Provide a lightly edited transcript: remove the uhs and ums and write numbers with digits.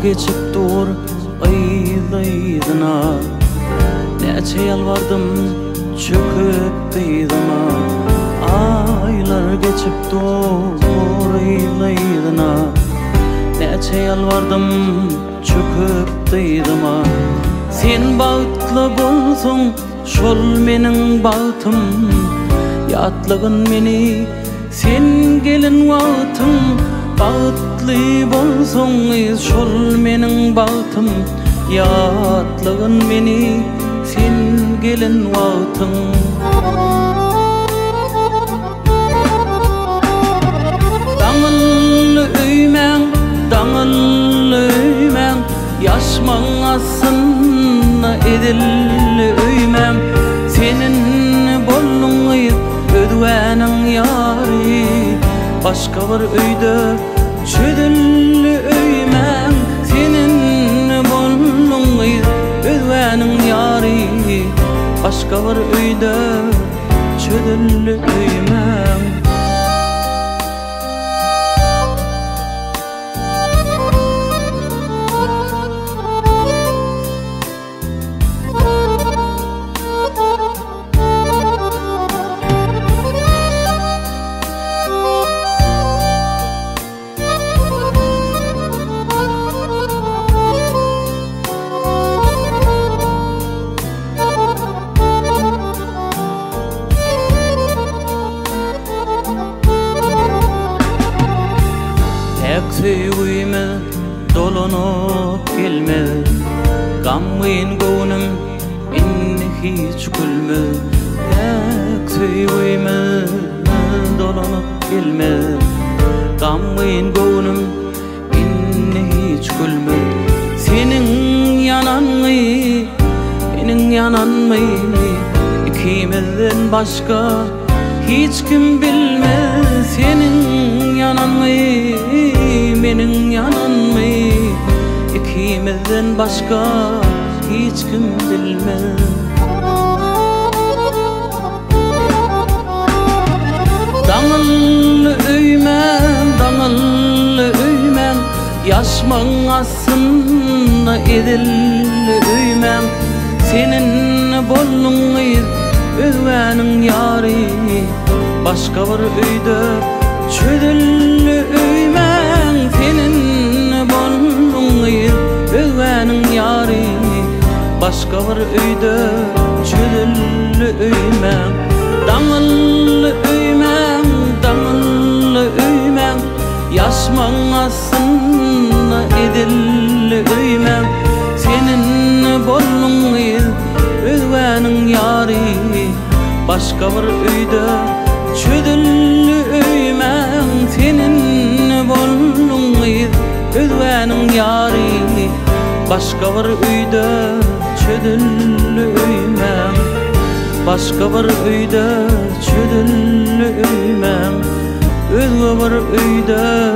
geçip dur aylaydına, neçe yalvardım çöküp kıydıma. Aylar geçip dur aylaydına, neçe yalvardım çöküp kıydıma. Sen bağıtlı bolsun şol menin bağıtım, yatlığın meni sen gelin vağıtım. Bağıtlı bolsun şol menin bağıtım, yatlığın meni sen gelin vağıtım. Dağıllı öymän, dağıllı öymän, yaşmaň asynna edilli öymän. Senin bolluňy ödwäniň ýary, başga bir öýde çödülli öymän. Senin bolluňy ödwäniň ýary, başga bir öýde çödülli öymän. Sevgime dolanyp gelme, gamyn gönüm inni hiç gülme. Sevgime dolanyp gelme, gamyn gönüm inni hiç gülme. Senin yananyny, menin yananmy, ikimizden başka hiç kim bilmez. Senin yananmy, menin yananmy, ikimizden başka hiç kim bilmez. Dağıllı öymän, dağıllı öymän, yaşmaň asynna edilli öymän. Senin bolluňy ödwäniň ýary, başga bir öýde çödülli öymän. Senin bolluňy ödwäniň ýary, başga bir öýde çödülli öymän. Dağıllı öymän, dağıllı öymän, yaşmaň asynna edilli öymän. Senin bolluňy ödwäniň ýary, başga bir öýde çödülli öymän. Senin bolluňy ödwäniň ýary, başga bir öýde çödülli öymän. Başga bir öýde çödülli öymän, özge bir öýde